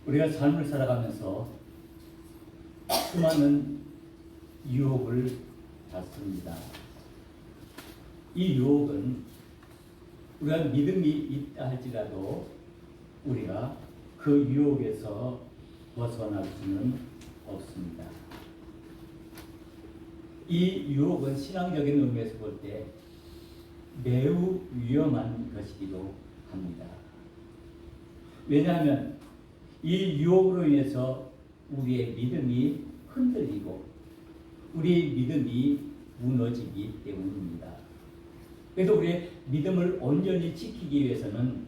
우리가 삶을 살아가면서 수많은 유혹을 받습니다. 이 유혹은 우리가 믿음이 있다 할지라도 우리가 그 유혹에서 벗어날 수는 없습니다. 이 유혹은 신앙적인 의미에서 볼 때 매우 위험한 것이기도 합니다. 왜냐하면 이 유혹으로 인해서 우리의 믿음이 흔들리고 우리의 믿음이 무너지기 때문입니다. 그래서 우리의 믿음을 온전히 지키기 위해서는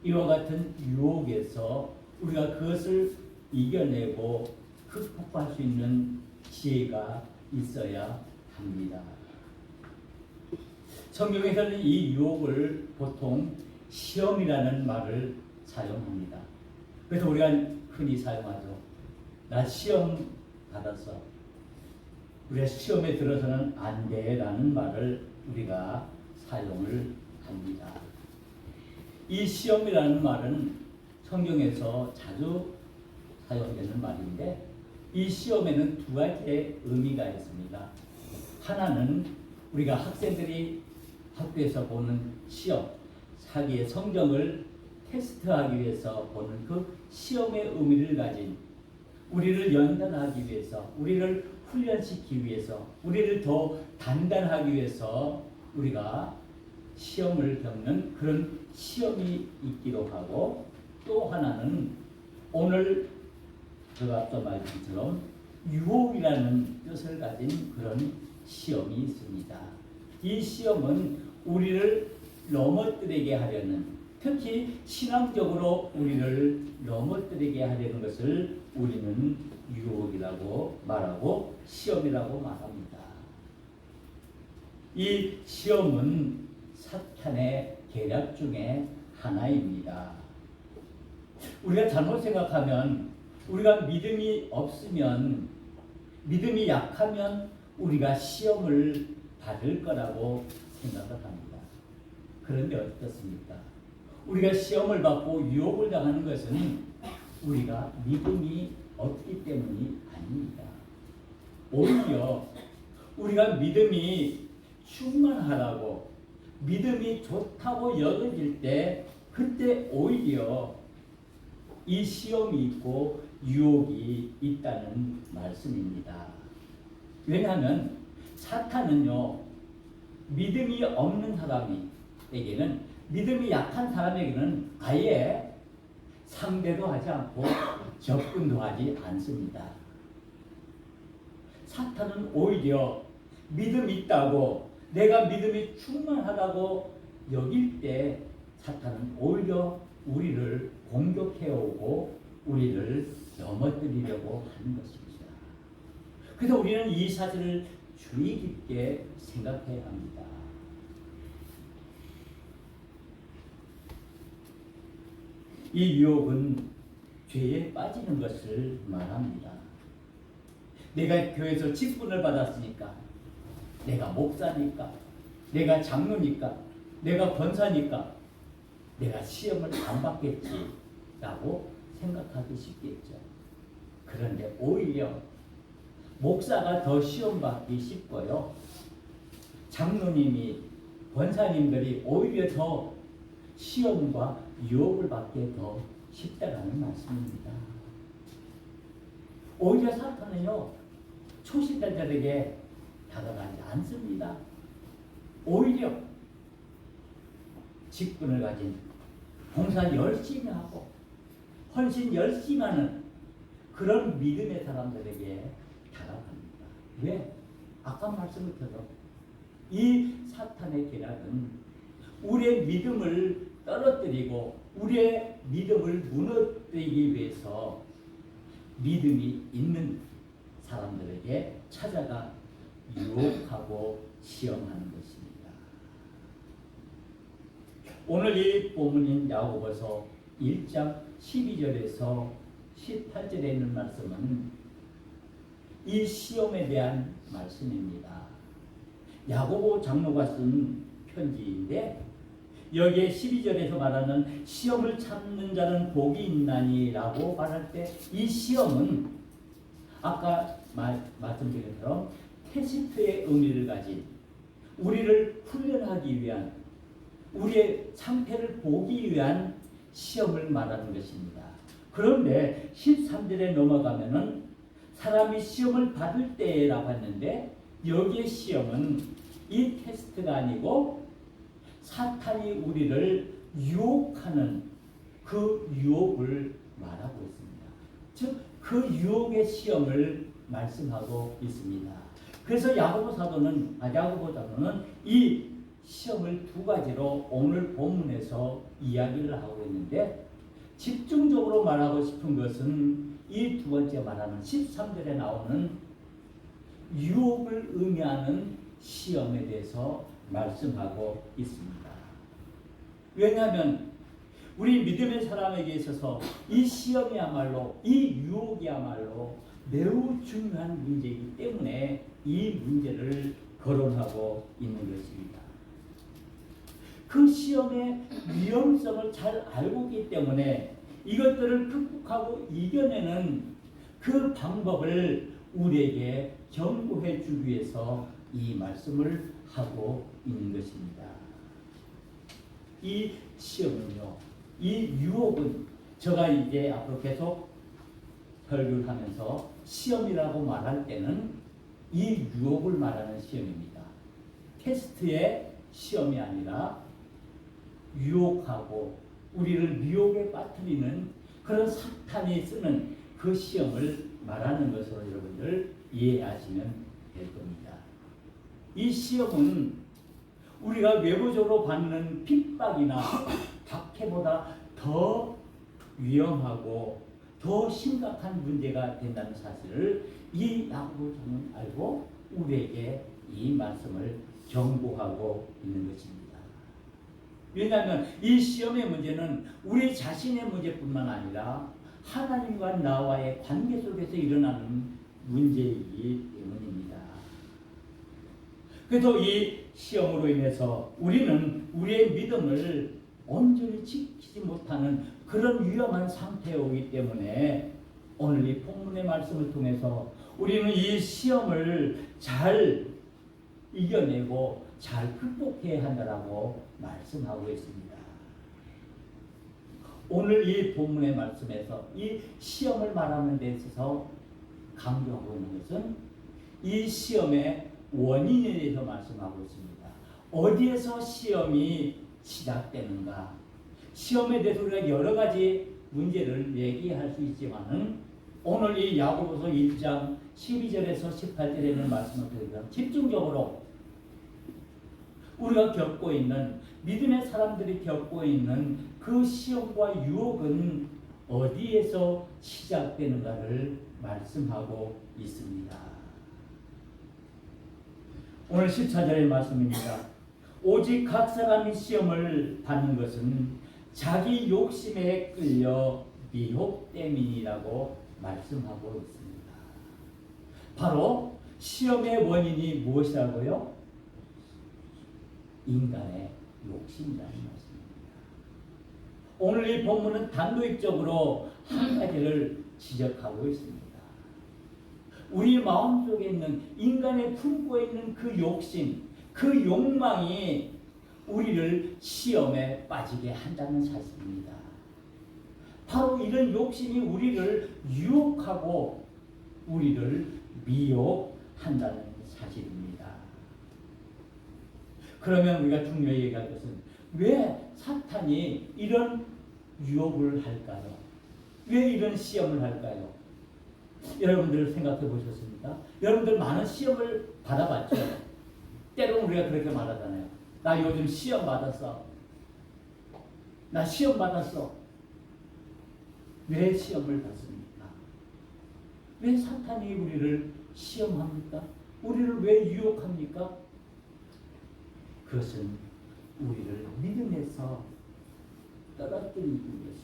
이와 같은 유혹에서 우리가 그것을 이겨내고 극복할 수 있는 지혜가 있어야 합니다. 성경에서는 이 유혹을 보통 시험이라는 말을 사용합니다. 그래서 우리가 흔히 사용하죠. 나 시험 받았어. 우리가 시험에 들어서는 안 돼라는 말을 우리가 사용을 합니다. 이 시험이라는 말은 성경에서 자주 사용되는 말인데 이 시험에는 두 가지의 의미가 있습니다. 하나는 우리가 학생들이 학교에서 보는 시험, 자기의 성적을 테스트하기 위해서 보는 그 시험의 의미를 가진 우리를 연단하기 위해서, 우리를 훈련시키기 위해서, 우리를 더 단단하기 위해서 우리가 시험을 겪는 그런 시험이 있기도 하고, 또 하나는 오늘 제가 앞서 말씀처럼 유혹이라는 뜻을 가진 그런 시험이 있습니다. 이 시험은 우리를 넘어뜨리게 하려는, 특히 신앙적으로 우리를 넘어뜨리게 하려는 것을 우리는 유혹이라고 말하고 시험이라고 말합니다. 이 시험은 사탄의 계략 중에 하나입니다. 우리가 잘못 생각하면, 우리가 믿음이 없으면, 믿음이 약하면 우리가 시험을 받을 거라고 생각을 합니다. 그런데 어떻습니까? 우리가 시험을 받고 유혹을 당하는 것은 우리가 믿음이 없기 때문이 아닙니다. 오히려 우리가 믿음이 충만하다고, 믿음이 좋다고 여겨질 때, 그때 오히려 이 시험이 있고 유혹이 있다는 말씀입니다. 왜냐하면 사탄은요, 믿음이 없는 사람에게는, 믿음이 약한 사람에게는 아예 상대도 하지 않고 접근도 하지 않습니다. 사탄은 오히려 믿음이 있다고, 내가 믿음이 충만하다고 여길 때 사탄은 오히려 우리를 공격해오고 우리를 넘어뜨리려고 하는 것입니다. 그래서 우리는 이 사실을 주의 깊게 생각해야 합니다. 이 유혹은 죄에 빠지는 것을 말합니다. 내가 교회에서 직분을 받았으니까, 내가 목사니까, 내가 장로니까, 내가 권사니까 내가 시험을 안 받겠지라고 생각하기 쉽겠죠. 그런데 오히려 목사가 더 시험 받기 쉽고요, 장로님이, 권사님들이 오히려 더 시험과 유혹을 받기 더 쉽다라는 말씀입니다. 오히려 사탄은요, 초신자들에게 다가가지 않습니다. 오히려 직분을 가진, 봉사 열심히 하고 헌신 열심히 하는 그런 믿음의 사람들에게 다가갑니다. 왜? 아까 말씀드렸죠. 이 사탄의 계략은 우리의 믿음을 떨어뜨리고 우리의 믿음을 무너뜨리기 위해서 믿음이 있는 사람들에게 찾아가 유혹하고 시험하는 것입니다. 오늘 이 본문인 야고보서 1장 12절에서 18절에 있는 말씀은 이 시험에 대한 말씀입니다. 야고보 장로가 쓴 편지인데 여기에 12절에서 말하는 시험을 참는 자는 복이 있나니 라고 말할 때 이 시험은 아까 말씀드린 것처럼 테스트의 의미를 가진 우리를 훈련하기 위한 우리의 상태를 보기 위한 시험을 말하는 것입니다. 그런데 13절에 넘어가면은 사람이 시험을 받을 때라고 했는데 여기에 시험은 이 테스트가 아니고 사탄이 우리를 유혹하는 그 유혹을 말하고 있습니다. 즉 그 유혹의 시험을 말씀하고 있습니다. 그래서 야고보 사도는 이 시험을 두 가지로 오늘 본문에서 이야기를 하고 있는데 집중적으로 말하고 싶은 것은 이 두 번째 말하는 13절에 나오는 유혹을 의미하는 시험에 대해서 말씀하고 있습니다. 왜냐하면 우리 믿음의 사람에게 있어서 이 시험이야말로 이 유혹이야말로 매우 중요한 문제이기 때문에 이 문제를 거론하고 있는 것입니다. 그 시험의 위험성을 잘 알고 있기 때문에 이것들을 극복하고 이겨내는 그 방법을 우리에게 경고해 주기 위해서 이 말씀을 하고 있는 것입니다. 이 시험은요, 이 유혹은 제가 이제 앞으로 계속 설교를 하면서 시험이라고 말할 때는 이 유혹을 말하는 시험입니다. 테스트의 시험이 아니라 유혹하고 우리를 미혹에 빠뜨리는 그런 사탄이 쓰는 그 시험을 말하는 것으로 여러분들 이해하시면 될 겁니다. 이 시험은 우리가 외부적으로 받는 핍박이나 박해보다 더 위험하고 더 심각한 문제가 된다는 사실을 이 야고보서는 알고 우리에게 이 말씀을 경고하고 있는 것입니다. 왜냐하면 이 시험의 문제는 우리 자신의 문제뿐만 아니라 하나님과 나와의 관계 속에서 일어나는 문제이기 때문입니다. 그래서 이 시험으로 인해서 우리는 우리의 믿음을 온전히 지키지 못하는 그런 위험한 상태에 오기 때문에 오늘 이 본문의 말씀을 통해서 우리는 이 시험을 잘 이겨내고 잘 극복해야 한다라고 말씀하고 있습니다. 오늘 이 본문의 말씀에서 이 시험을 말하는 데 있어서 강조하고 있는 것은 이 시험의 원인에 대해서 말씀하고 있습니다. 어디에서 시험이 시작되는가? 시험에 대해서 우리가 여러 가지 문제를 얘기할 수 있지만은 오늘 이 야고보서 1장 12절에서 18절에 있는 말씀을 드리면 집중적으로 우리가 겪고 있는 믿음의 사람들이 겪고 있는 그 시험과 유혹은 어디에서 시작되는가를 말씀하고 있습니다. 오늘 14절의 말씀입니다. 오직 각 사람이 시험을 받는 것은 자기 욕심에 끌려 미혹됨이라고 말씀하고 있습니다. 바로 시험의 원인이 무엇이라고요? 인간의 욕심이라는 말씀입니다. 오늘 이 본문은 단도직적으로 한 가지를 지적하고 있습니다. 우리 마음속에 있는 인간의 품고 있는 그 욕심, 그 욕망이 우리를 시험에 빠지게 한다는 사실입니다. 바로 이런 욕심이 우리를 유혹하고 우리를 미혹한다는 사실입니다. 그러면 우리가 중요히 얘기할 것은 왜 사탄이 이런 유혹을 할까요? 왜 이런 시험을 할까요? 여러분들 생각해 보셨습니까? 여러분들 많은 시험을 받아봤죠? 때로는 우리가 그렇게 말하잖아요. 나 요즘 시험 받았어. 나 시험 받았어. 왜 시험을 받습니까? 왜 사탄이 우리를 시험합니까? 우리를 왜 유혹합니까? 그것은 우리를 믿음에서 떨어뜨리기 위해서,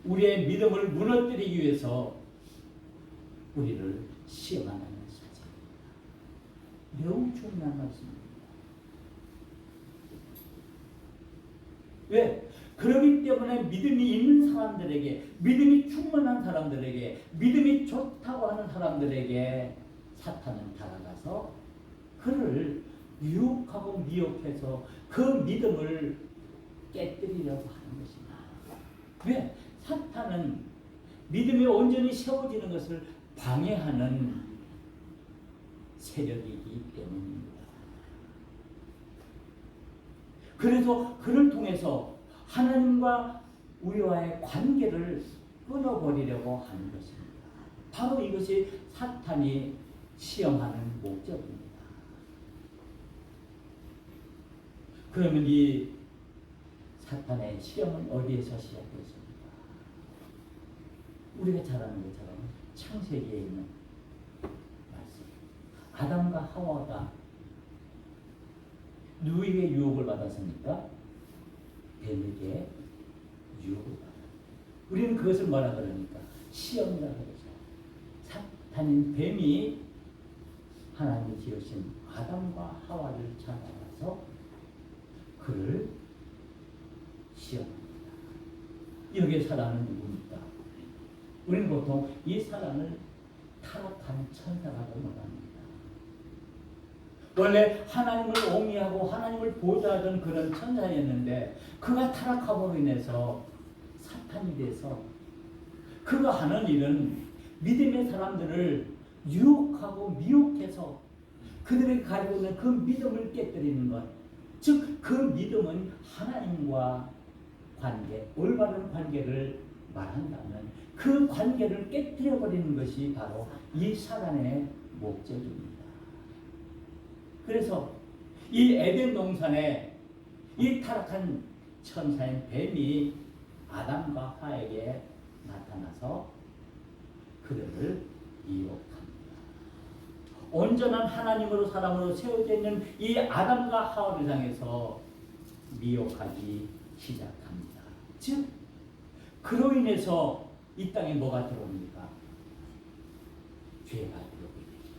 우리의 믿음을 무너뜨리기 위해서 우리를 시험하는 사실입니다. 매우 중요한 말씀입니다. 왜? 그렇기 때문에 믿음이 있는 사람들에게, 믿음이 충만한 사람들에게, 믿음이 좋다고 하는 사람들에게 사탄은 다가가서 그를 유혹하고 미혹해서 그 믿음을 깨뜨리려고 하는 것입니다. 왜? 사탄은 믿음이 온전히 세워지는 것을 방해하는 세력이기 때문입니다. 그래서 그를 통해서 하나님과 우리와의 관계를 끊어버리려고 하는 것입니다. 바로 이것이 사탄이 시험하는 목적입니다. 그러면 이 사탄의 시험은 어디에서 시작됐습니까? 우리가 잘 아는 것처럼 창세기에 있는 말씀. 아담과 하와가 누구에게 유혹을 받았습니까? 뱀에게 유혹을 받았습니다. 우리는 그것을 뭐라 그러니까? 시험이라고 그러죠. 사탄인 뱀이 하나님이 지으신 아담과 하와를 찾아가서 그를 시험합니다. 여기에 사단은 누구입니까? 우리는 보통 이 사단을 타락한 천사라고 말합니다. 원래 하나님을 옹이하고 하나님을 보좌하던 그런 천사였는데 그가 타락함으로 인해서 사탄이 돼서 그가 하는 일은 믿음의 사람들을 유혹하고 미혹해서 그들이 가지고 있는 그 믿음을 깨뜨리는 것. 즉 그 믿음은 하나님과 관계, 올바른 관계를 말한다면 그 관계를 깨뜨려버리는 것이 바로 이 사단의 목적입니다. 그래서 이 에덴 동산에 이 타락한 천사인 뱀이 아담과 하에게 나타나서 그들을 유혹합니다. 온전한 하나님으로 사람으로 세워져 있는 이 아담과 하와를 향해서 미혹하기 시작합니다. 즉 그로 인해서 이 땅에 뭐가 들어옵니까? 죄가 들어오게 되죠.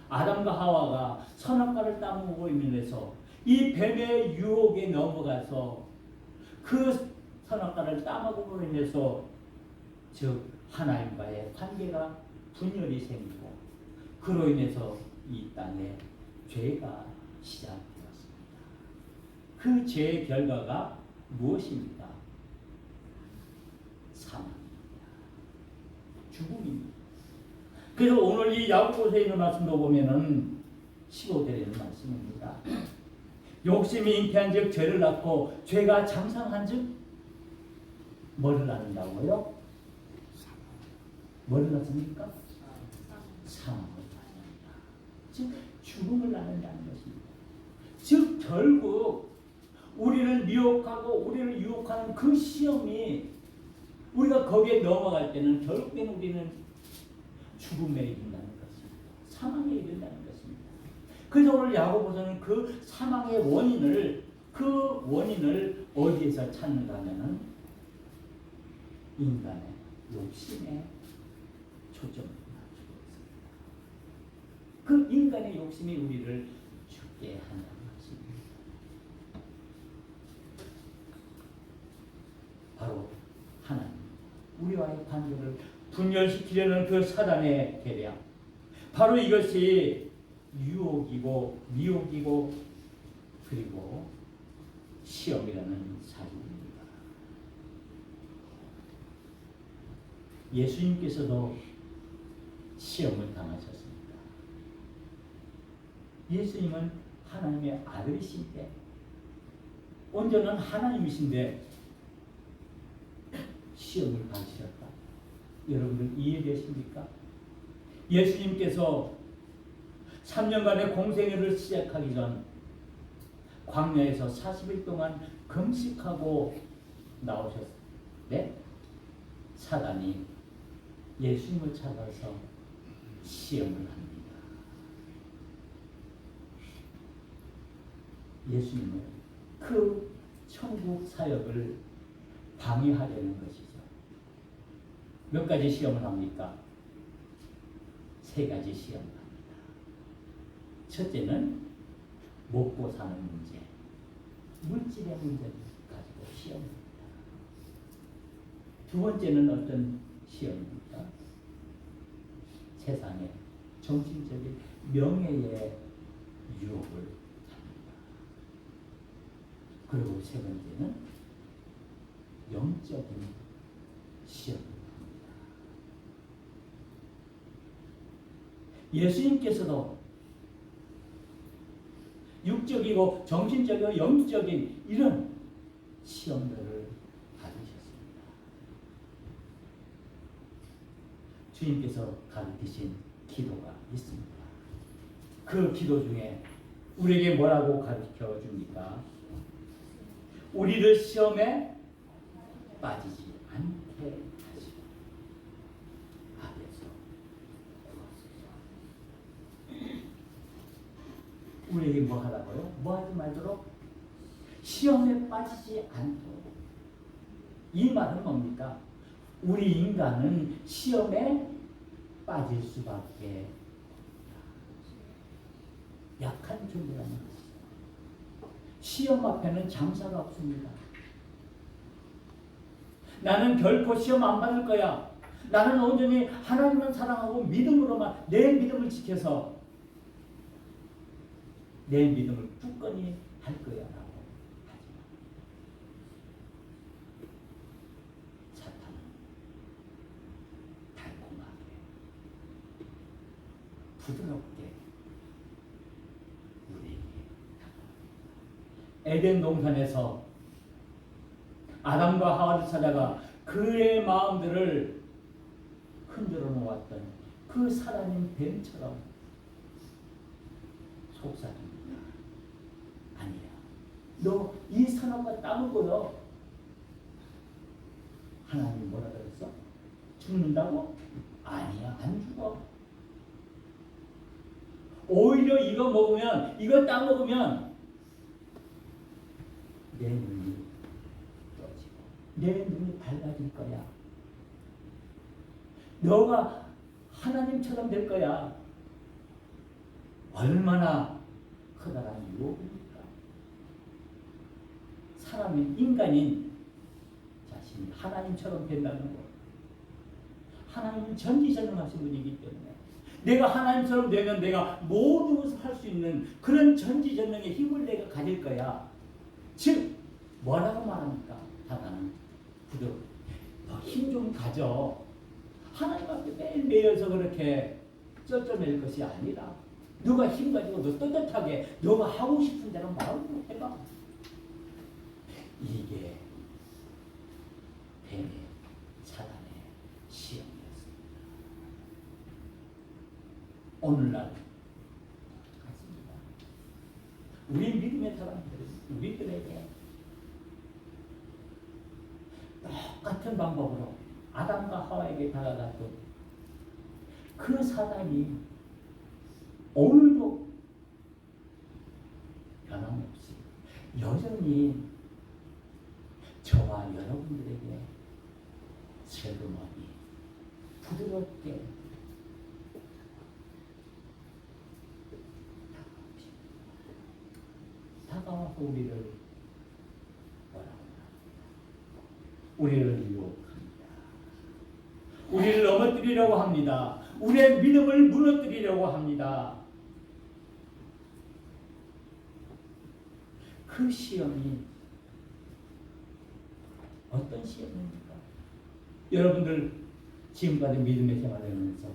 아담과 하와가 선악과를 따먹고 있면서 이 뱀의 유혹에 넘어가서 그 선악과를 따먹음으로 인해서 즉 하나님과의 관계가 분열이 생기고 그로 인해서 이 땅에 죄가 시작되었습니다. 그 죄의 결과가 무엇입니까? 사망입니다. 죽음입니다. 그래서 오늘 이 야고보서에 있는 말씀도 보면은 15절에 있는 말씀입니다. 욕심이 잉태한 즉 죄를 낳고 죄가 장성한 즉 뭐를 낳는다고요? 뭐를 낳습니까? 사망을 낳는다. 즉 죽음을 낳는다는 것입니다. 즉 결국 우리를 미혹하고 우리를 유혹하는 그 시험이 우리가 거기에 넘어갈 때는 결국엔 우리는 죽음에 이른다는 것입니다. 사망에 이른다는 것입니다. 그래서 오늘 야고보서는 그 사망의 원인을 어디에서 찾는가 하면은 인간의 욕심에 초점을 맞추고 있습니다. 그 인간의 욕심이 우리를 죽게 한다는 것입니다. 바로 하나님, 우리와의 관계를 분열시키려는 그 사단의 계략, 바로 이것이 유혹이고 미혹이고 그리고 시험이라는 사실입니다. 예수님께서도 시험을 당하셨습니다. 예수님은 하나님의 아들이신데 온전한 하나님이신데 시험을 받으셨다. 여러분들 이해되십니까? 예수님께서 3년간의 공생애를 시작하기 전 광야에서 40일 동안 금식하고 나오셨을 때 사단이 예수님을 찾아서 시험을 합니다. 예수님은 그 천국 사역을 방해하려는 것이죠. 몇 가지 시험을 합니까? 3가지 시험을 합니다. 첫째는 먹고 사는 문제. 물질의 문제를 가지고 시험입니다. 두 번째는 어떤 시험입니까? 세상의 정신적인 명예의 유혹을 합니다. 그리고 세 번째는 영적인 시험입니다. 예수님께서도 육적이고 정신적이고 영적인 이런 시험들을 받으셨습니다. 주님께서 가르치신 기도가 있습니다. 그 기도 중에 우리에게 뭐라고 가르쳐 줍니까? 우리를 시험에 빠지지 않게 하시고 앞에서 우리에게 뭐 하라고요? 뭐 하지 말도록? 시험에 빠지지 않도록. 이 말은 뭡니까? 우리 인간은 시험에 빠질 수밖에 약한 존재라는 것이죠. 시험 앞에는 장사가 없습니다. 나는 결코 시험 안 받을 거야. 나는 온전히 하나님만 사랑하고 믿음으로만 내 믿음을 지켜서 내 믿음을 굳건히 할 거야 라고 하지만 사탄은 달콤하게 부드럽게 우리에게 에덴 동산에서 아담과 하와를 찾아가 그의 마음들을 흔들어 놓았던 그 살아있는 뱀처럼 속삭입니다. 아니야. 너 이 산업과 땅을 보여. 하나님 뭐라 그랬어? 죽는다고? 아니야. 안 죽어. 오히려 이거 먹으면, 이거 땅 먹으면 내 눈이 떠지고 내 눈이 밝아질 거야. 너가 하나님처럼 될 거야. 얼마나 커다란 유혹입니까? 사람인 인간인 자신이 하나님처럼 된다는 것. 하나님은 전지전능하신 분이기 때문에 내가 하나님처럼 되면 내가 모든 것을 할 수 있는 그런 전지전능의 힘을 내가 가질 거야. 즉 뭐라고 말합니까? 사단은 부드럽게 너 힘 좀 가져. 하나님 앞에 매일 매여서 그렇게 쩔쩔맬 것이 아니라 너가 힘 가지고 너 떳떳하게 너가 하고 싶은 대로 마음으로 해봐. 이게 뱀의 사단의 시험이었습니다. 오늘날 같습니다. 우리 믿음의 사람들, 우리들에게 똑같은 방법으로 아담과 하와에게 다가갔던 그 사단이 오늘도 변함없이 여전히 저와 여러분들에게 슬그머니 부드럽게 다가와서 우리를 뭐라고 합니다. 우리를 유혹합니다. 우리를 넘어뜨리려고 합니다. 우리의 믿음을 무너뜨리려고 합니다. 그 시험이 어떤 시험입니까? 여러분들 지금까지 믿음의 생활을 하면서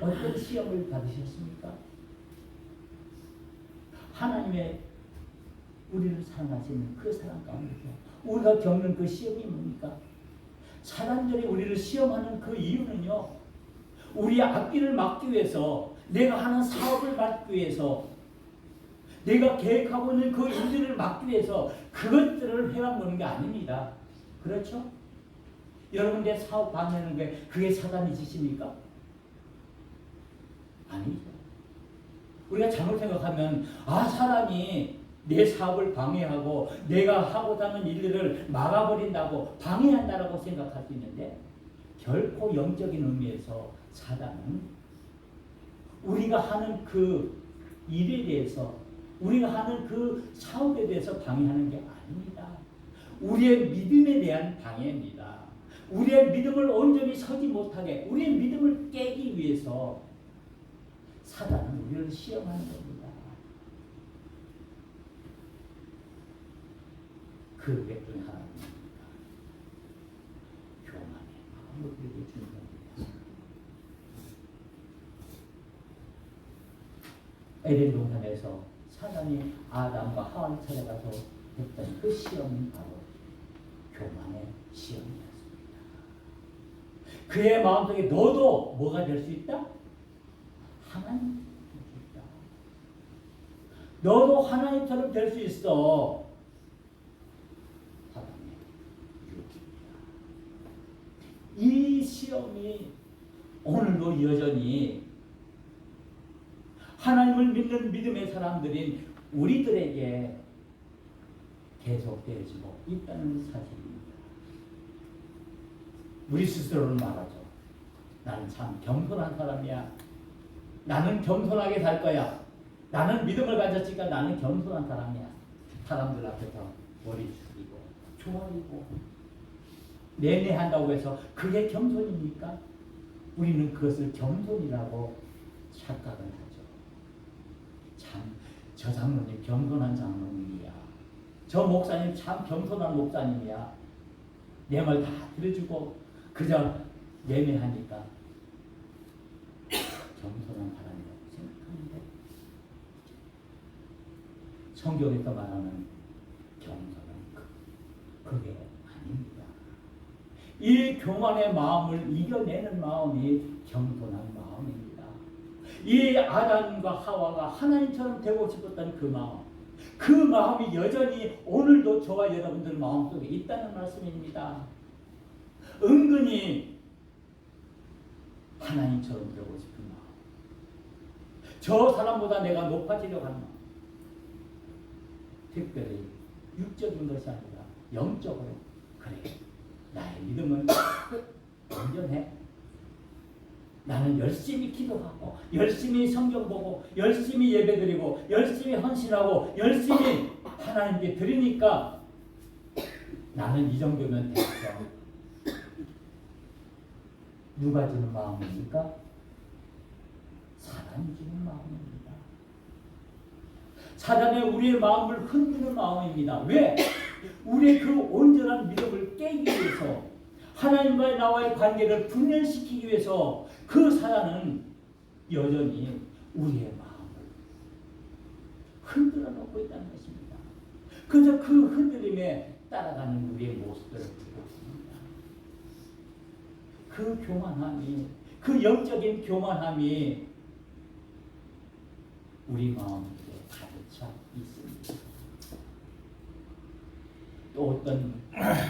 어떤 시험을 받으셨습니까? 하나님의 우리를 사랑하시는 그 사랑 가운데서 우리가 겪는 그 시험이 뭡니까? 사람들이 우리를 시험하는 그 이유는요, 우리의 앞길을 막기 위해서, 내가 하는 사업을 막기 위해서, 내가 계획하고 있는 그 일들을 막기 위해서 그것들을 해왔는 게 아닙니다. 그렇죠? 여러분의 사업 방해하는 게 그게 사단의 짓입니까? 아니죠. 우리가 잘못 생각하면 사단이 내 사업을 방해하고 내가 하고자 하는 일들을 막아버린다고 방해한다라고 생각할 수 있는데 결코 영적인 의미에서 사단은 우리가 하는 그 일에 대해서 우리가 하는 그 사업에 대해서 방해하는 게 아닙니다. 우리의 믿음에 대한 방해입니다. 우리의 믿음을 온전히 서지 못하게, 우리의 믿음을 깨기 위해서 사단은 우리를 시험하는 겁니다. 그 외 중에 하나입니다. 교만의 마음을 우리에게 주는 겁니다. 에덴 동산에서 사단이 아담과 하와를 찾아가서 했던 그 시험은 바로 교만의 시험이었습니다. 그의 마음속에 너도 뭐가 될 수 있다? 하나님 될 수 있다. 너도 하나님처럼 될 수 있어. 사단의 유혹입니다. 이 시험이 오늘도 여전히 하나님을 믿는 믿음의 사람들인 우리들에게 계속되어지고 있다는 사실입니다. 우리 스스로는 말하죠. 나는 참 겸손한 사람이야. 나는 겸손하게 살 거야. 나는 믿음을 가졌으니까 나는 겸손한 사람이야. 사람들 앞에서 머리 숙이고 좋아하고 내내한다고 해서 그게 겸손입니까? 우리는 그것을 겸손이라고 착각을 하죠. 참, 저 장로님 겸손한 장로님이야. 저 목사님 참 겸손한 목사님이야. 내 말 다 들어주고 그저 예매하니까 겸손한 사람이라고 생각하는데 성경에서 말하는 겸손은 그게 아닙니다. 이 교만의 마음을 이겨내는 마음이 겸손한 마음입니다. 이 아담과 하와가 하나님처럼 되고 싶었던 그 마음이 여전히 오늘도 저와 여러분들 마음속에 있다는 말씀입니다. 은근히 하나님처럼 되고 싶은 마음, 저 사람보다 내가 높아지려고 하는 마음, 특별히 육적인 것이 아니라 영적으로 그래, 나의 믿음은 온전해. 나는 열심히 기도하고 열심히 성경 보고 열심히 예배드리고 열심히 헌신하고 열심히 하나님께 드리니까 나는 이 정도면 됐어. 누가 주는 마음입니까? 사단이 주는 마음입니다. 사단의 우리의 마음을 흔드는 마음입니다. 왜? 우리의 그 온전한 믿음을 깨기 위해서, 하나님과의 나와의 관계를 분열시키기 위해서 그 사단은 여전히 우리의 마음을 흔들어 놓고 있다는 것입니다. 그저 그 흔들림에 따라가는 우리의 모습들을 보고 있습니다. 그 교만함이, 그 영적인 교만함이 우리 마음에 가득 차 있습니다. 또 어떤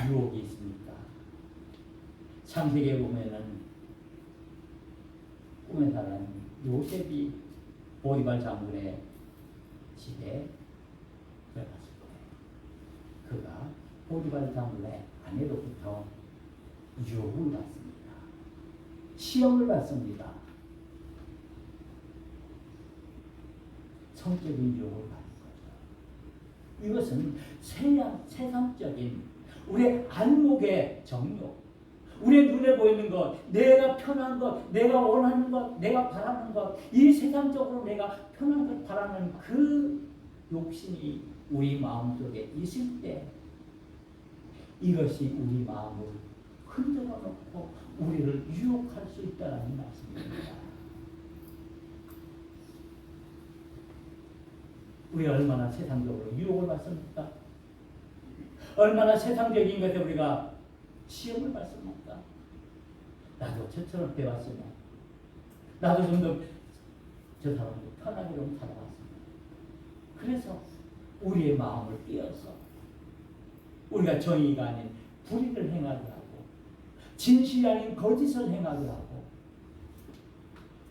유혹이 있습니까? 창세기에 보면은 꿈에 나라는 요셉이 보디발 장군의 집에 들어갔을 때 그가 보디발 장군의 아내로부터 유혹을 받습니다. 시험을 받습니다. 성적인 유혹을 받는 거죠. 이것은 세상적인 우리의 안목의 정욕, 우리의 눈에 보이는 것, 내가 편한 것, 내가 원하는 것, 내가 바라는 것, 이 세상적으로 내가 편한 것 바라는 그 욕심이 우리 마음속에 있을 때 이것이 우리 마음을 흔들어 놓고 우리를 유혹할 수 있다는 말씀입니다. 우리 얼마나 세상적으로 유혹을 받습니까? 얼마나 세상적인 것에 우리가 시험을 받습니까? 나도 저처럼 배웠으면, 나도 좀 더 저 사람도 편하게 좀 살아갔습니다. 그래서 우리의 마음을 띄어서 우리가 정의가 아닌 불의를 행하게 하고 진실이 아닌 거짓을 행하게 하고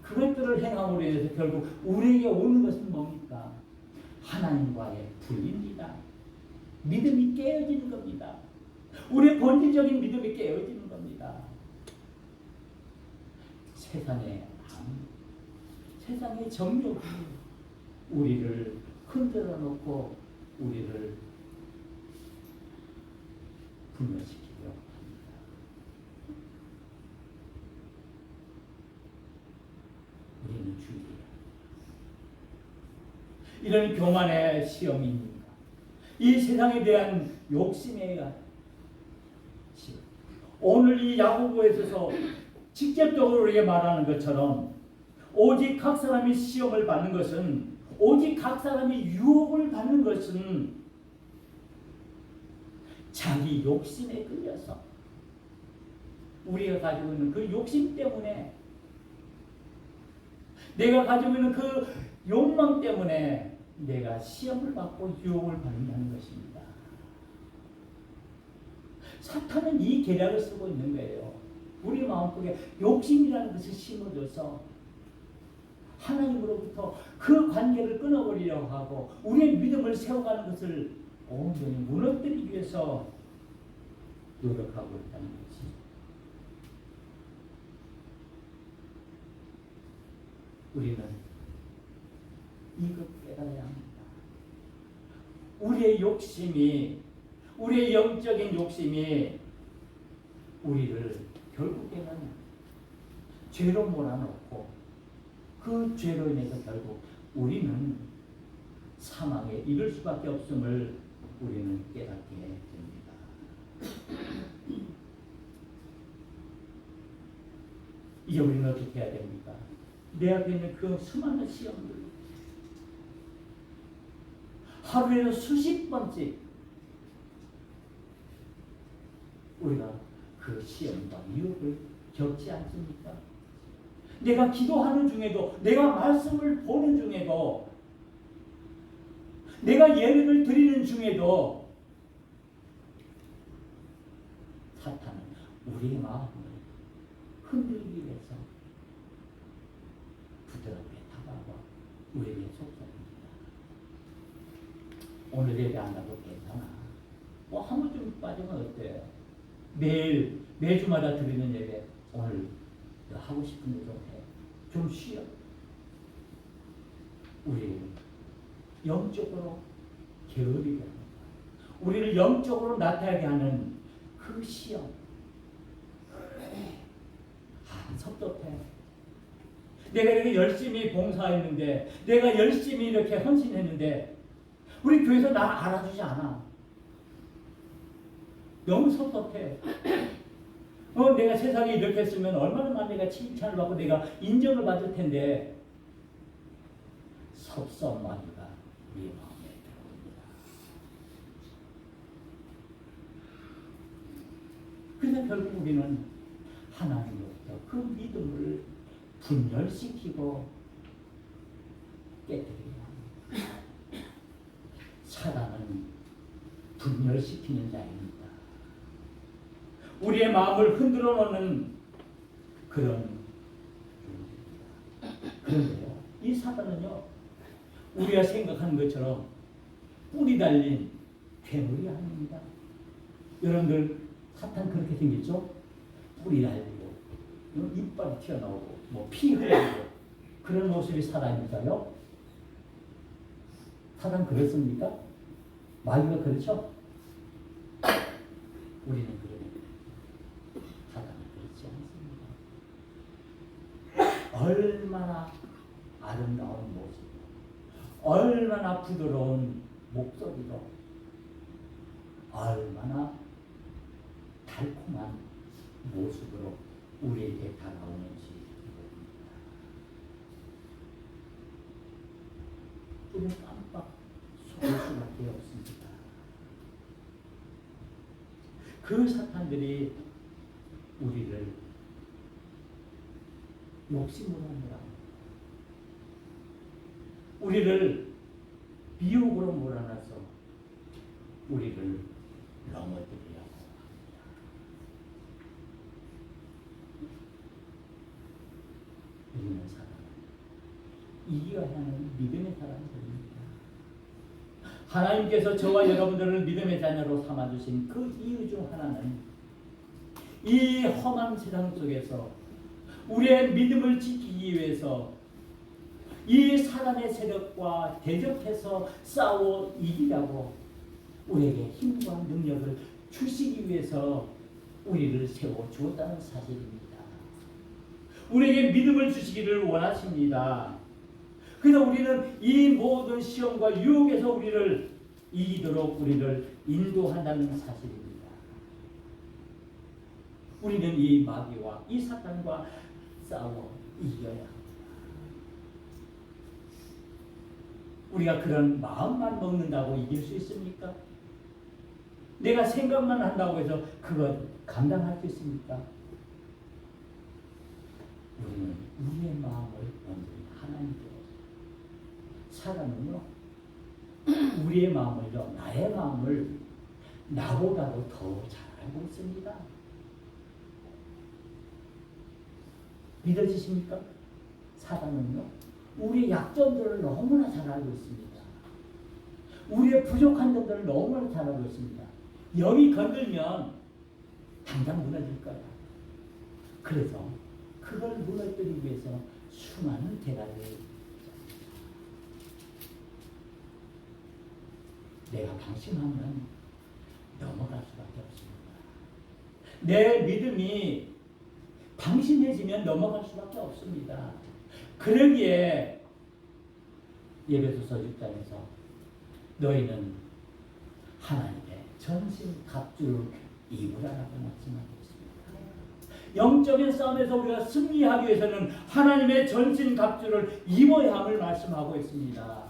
그것들을 행함으로 인해서 결국 우리에게 오는 것은 뭡니까? 하나님과의 불의입니다. 믿음이 깨어지는 겁니다. 우리의 본질적인 믿음이 깨어지는 겁니다. 세상의 암, 세상의 정욕이 우리를 흔들어 놓고 우리를 분열시키려 합니다. 우리는 주의해야 합니다. 이런 교만의 시험입니다. 이 세상에 대한 욕심에 의한 시험. 오늘 이 야고보에 있어서 직접적으로 우리에게 말하는 것처럼 오직 각 사람이 시험을 받는 것은, 오직 각 사람이 유혹을 받는 것은 자기 욕심에 끌려서, 우리가 가지고 있는 그 욕심 때문에, 내가 가지고 있는 그 욕망 때문에 내가 시험을 받고 유혹을 받는다는 것입니다. 사탄은 이 계략을 쓰고 있는 거예요. 우리 마음속에 욕심이라는 것을 심어줘서 하나님으로부터 그 관계를 끊어버리려고 하고 우리의 믿음을 세워가는 것을 온전히 무너뜨리기 위해서 노력하고 있다는 거지. 우리는 이것 깨달아야 합니다. 우리의 욕심이, 우리의 영적인 욕심이 우리를 결국에는 죄로 몰아넣고 그 죄로 인해서 결국 우리는 사망에 이를 수밖에 없음을 우리는 깨닫게 됩니다. 이제 우리는 어떻게 해야 됩니까? 내 앞에 있는 그 수많은 시험들, 하루에도 수십 번씩 우리가 그 시험과 유혹을 겪지 않습니까? 내가 기도하는 중에도, 내가 말씀을 보는 중에도, 내가 예배를 드리는 중에도 사탄은 우리의 마음을 흔들기 위해서 부드럽게 다가와 우리에게 속삭입니다. 오늘 예배 안 가도 괜찮아. 뭐 한 번쯤 빠지면 어때요? 매주마다 드리는 예배 오늘 하고 싶은 일 좀 해. 좀 쉬어. 우리를 영적으로 게으르게 합니다. 우리를 영적으로 나타나게 하는 그 시험. 섭섭해. 내가 이렇게 열심히 봉사했는데, 내가 열심히 이렇게 헌신했는데 우리 교회에서 나 알아주지 않아. 너무 섭섭해. 내가 세상에 이렇게 했으면 얼마나 많이 내가 칭찬을 받고 내가 인정을 받을 텐데, 섭섭하기가 우리 마음에 들어옵니다. 그래서 결국 우리는 하나님으로부터 그 믿음을 분열시키고 깨뜨려야 합니다. 사단은 분열시키는 자입니다. 우리의 마음을 흔들어 놓는 그런 존재입니다. 그런데요, 이 사단은요, 우리가 생각하는 것처럼 뿔이 달린 괴물이 아닙니다. 여러분들 사탄 그렇게 생겼죠? 뿔이 달리고 이빨이 튀어나오고 뭐 피 흘리고 그런 모습이 사단일까요? 사단 그렇습니까? 마귀가 그렇죠? 우리는 그러면 사단은 그렇지 않습니다. 얼마나 아름다운 모습, 얼마나 부드러운 목소리로, 얼마나 달콤한 모습으로 우리에게 다가오는지 모릅니다. 우리는 깜빡 속을 수밖에 없습니다. 그 사탄들이 우리를 욕심으로 하느라, 우리를 미혹으로 몰아넣어서 우리를 넘어뜨리려고 합니다. 우리는 사람은 이겨야 하는 믿음의 사람들입니다. 하나님께서 저와 여러분들을 믿음의 자녀로 삼아주신 그 이유 중 하나는 이 험한 세상 속에서 우리의 믿음을 지키기 위해서 이 사단의 세력과 대적해서 싸워 이기라고 우리에게 힘과 능력을 주시기 위해서 우리를 세워 주었다는 사실입니다. 우리에게 믿음을 주시기를 원하십니다. 그래서 우리는 이 모든 시험과 유혹에서 우리를 이기도록 우리를 인도한다는 사실입니다. 우리는 이 마귀와 이 사탄과 싸워 이겨야 합니다. 우리가 그런 마음만 먹는다고 이길 수 있습니까? 내가 생각만 한다고 해서 그것 감당할 수 있습니까? 우리는 우리의 마음을 완전히 하나님께 사람은요 우리의 마음을요 나의 마음을 나보다도 더 잘 알고 있습니다. 믿어지십니까? 사람은요 우리의 약점들을 너무나 잘 알고 있습니다. 우리의 부족한 점들을 너무나 잘 알고 있습니다. 여기 건들면 당장 무너질 거야. 그래서 그걸 무너뜨리기 위해서 수많은 대가를 내가 방심하면 넘어갈 수밖에 없습니다. 내 믿음이 방심해지면 넘어갈 수밖에 없습니다. 그러기에 예배소서 6장에서 너희는 하나님의 전신 갑주를 입으라라고 말씀하고 있습니다. 영적인 싸움에서 우리가 승리하기 위해서는 하나님의 전신 갑주를 입어야 함을 말씀하고 있습니다.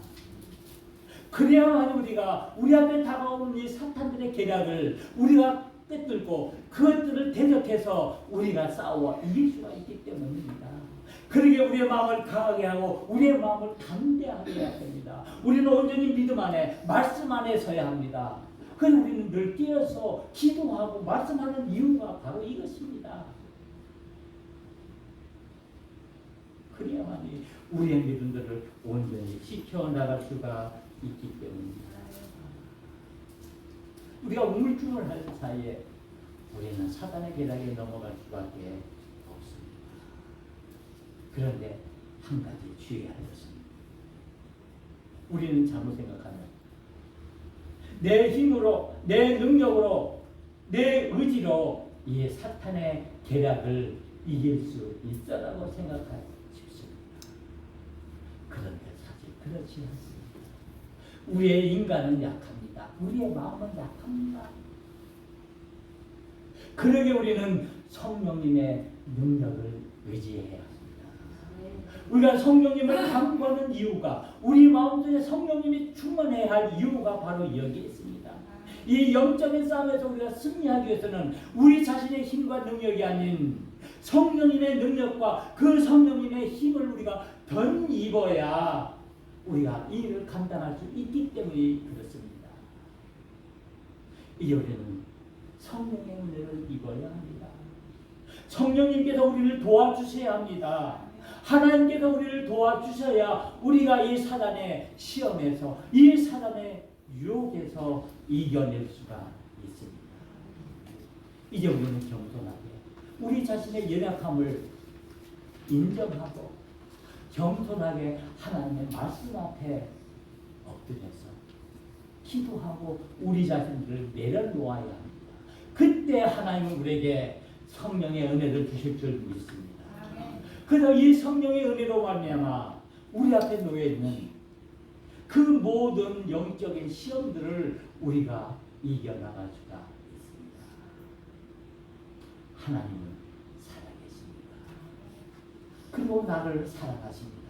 그래야만 우리가 우리 앞에 다가오는 이 사탄들의 계략을 우리가 꿰뚫고 그것들을 대적해서 우리가 싸워 이길 수가 있기 때문입니다. 그러기에 우리의 마음을 강하게 하고 우리의 마음을 담대하게 해야 됩니다. 우리는 온전히 믿음 안에 말씀 안에 서야 합니다. 그래서 우리는 늘 깨어서 기도하고 말씀하는 이유가 바로 이것입니다. 그래야만이 우리의 믿음들을 온전히 지켜나갈 수가 있기 때문입니다. 우리가 우물쭈물 할 사이에 우리는 사단의 계략에 넘어갈 수밖에 없습니다. 그런데 한 가지 주의해야 할 것입니다. 우리는 잘못 생각하면 내 힘으로, 내 능력으로, 내 의지로 이 사탄의 계략을 이길 수 있다고 생각하십니다. 그런데 사실 그렇지 않습니다. 우리의 인간은 약합니다. 우리의 마음은 약합니다. 그러게 우리는 성령님의 능력을 의지해야 합니다. 우리가 성령님을 간구하는 이유가 우리 마음속에 성령님이 충만해야 할 이유가 바로 여기에 있습니다. 이 영적인 싸움에서 우리가 승리하기 위해서는 우리 자신의 힘과 능력이 아닌 성령님의 능력과 그 성령님의 힘을 우리가 덧입어야 우리가 이 일을 감당할 수 있기 때문에 그렇습니다. 이제 우리는 성령의 은혜를 입어야 합니다. 성령님께서 우리를 도와주셔야 합니다. 하나님께서 우리를 도와주셔야 우리가 이 사단의 시험에서 이 사단의 유혹에서 이겨낼 수가 있습니다. 이제 우리는 겸손하게 우리 자신의 연약함을 인정하고 겸손하게 하나님의 말씀 앞에 엎드려서 기도하고 우리 자신들을 내려놓아야 합니다. 그때 하나님은 우리에게 성령의 은혜를 주실 줄 믿습니다. 그래서 이 성령의 은혜로 말미암아 우리 앞에 놓여 있는 그 모든 영적인 시험들을 우리가 이겨나갈 수가 있습니다. 하나님은 살아계십니다. 그리고 나를 사랑하십니다.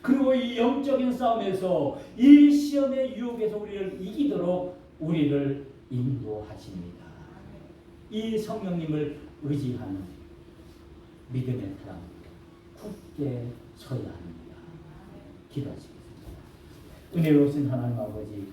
그리고 이 영적인 싸움에서 이 시험의 유혹에서 우리를 이기도록 우리를 인도하십니다. 이 성령님을 의지하는 믿음의 사람 굳게 서야 합니다. 기도하시겠습니다. 은혜로우신 하나님 아버지,